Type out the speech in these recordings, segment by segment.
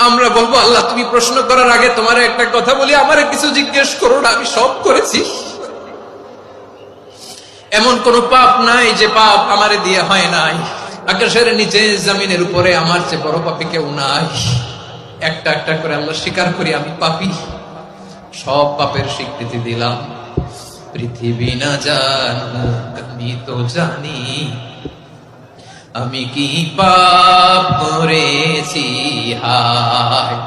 আমরা বলবো আল্লাহ তুমি প্রশ্ন করার আগে তোমার একটা কথা বলি, আমারে কিছু জিজ্ঞেস করো না, আমি সব করেছি। এমন কোন পাপ নাই যে পাপ আমারে দিয়ে হয় নাই। আকাশের নিচে জমিনের উপরে আমার চেয়ে বড় পাপী কেউ নাই। একটা একটা করে আল্লাহ স্বীকার করি আমি পাপী, সব পাপের স্বীকৃতি দিলাম। পৃথিবী না জানুক আমি তো জানি, আমি কি পাপ করেছি হায়।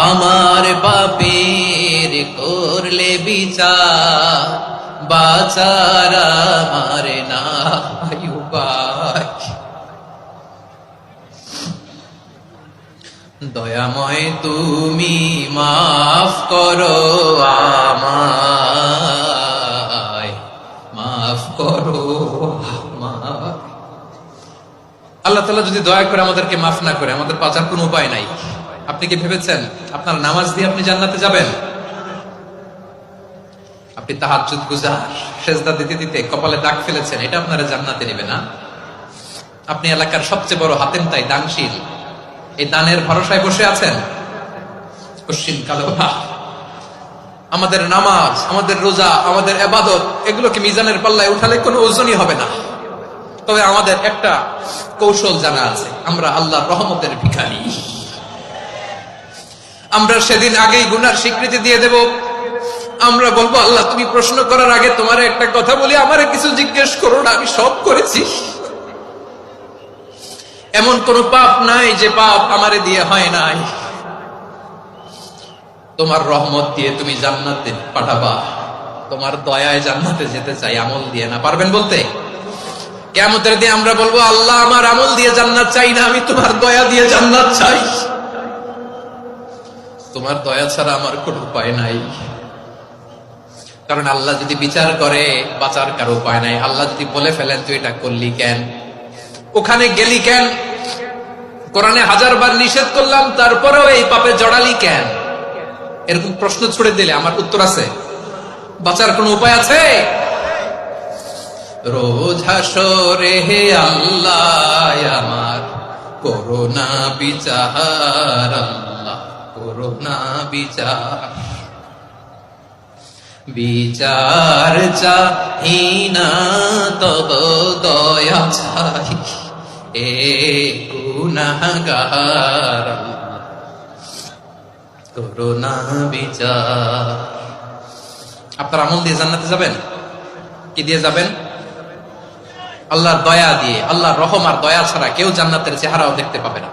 আমার পাপের করলে বিচার, বাঁচার আমার নাই উপায়। দয়াময় তুমি মাফ করো আমায়, মাফ করো আমায়। আল্লাহ তাআলা যদি দয়া করে আমাদেরকে মাফ না করে, আমাদের বাঁচার কোনো উপায় নাই। আপনি কি ভেবেছেন আপনার নামাজ দিয়ে আপনি জান্নাতে যাবেন? আপনি তাহাজ্জুদ গুজার, সেজদা দিতে দিতে কপালে দাগ ফেলেছেন, এটা আপনারা জান্নাতে নেবে না। আপনি এলাকার সবচেয়ে বড় হাতেম তাই দানশীল, এই দানের ভরসায় বসে আছেন। কশিন কালো আমাদের নামাজ, আমাদের রোজা, আমাদের ইবাদত, এগুলোকে মিজানের পাল্লায় উঠালে কোনো ওজনই হবে না। তবে আমাদের একটা কৌশল জানা আছে, আমরা আল্লাহর রহমতের ভিখারি। আমরা সেদিন আগেই গুনার স্বীকৃতি দিয়ে দেব। আমরা বলবো আল্লাহ তুমি প্রশ্ন করার আগে তোমার একটা কথা বলি, আমারে কিছু জিজ্ঞেস করো না, আমি সব করেছি। এমন কোন পাপ নাই যে পাপ আমারে দিয়ে হয় নাই। তোমার রহমত দিয়ে তুমি জান্নাতে পাঠাবা, তোমার দয়ায় জান্নাতে যেতে চাই, আমল দিয়ে না। পারবেন বলতে? কিয়ামতের দিন আমরা বলবো আল্লাহ আমার আমল দিয়ে জান্নাত চাই না, আমি তোমার দয়া দিয়ে জান্নাত চাই। তোমার দয়া ছাড়া আমার কোনো উপায় নাই। কারণ আল্লাহ যদি বিচার করে বাঁচার কারো উপায় নাই। আল্লাহ যদি বলে ফেলেন তুই এটা করলি কেন, ওখানে গেলি কেন, কোরআনে 1000 বার নিষেধ করলাম তারপরেও এই পাপে জড়ালি কেন, এরকম প্রশ্ন ছুড়ে দিলে আমার উত্তর আছে? বাঁচার কোনো উপায় আছে? রোজ হাসরে হে আল্লাহ আমার করোনা বিচার, আল্লাহ করোনা বিচার। বিচার চাহি না তব দয়া চাই, এ গুনাহগার করোনা বিচার। আপনার আমল দিয়ে জান্নাতে যাবেন? কি দিয়ে যাবেন? আল্লাহর দয়া দিয়ে। আল্লাহর রহম আর দয়া ছাড়া কেউ জান্নাতের চেহারাও দেখতে পাবে না।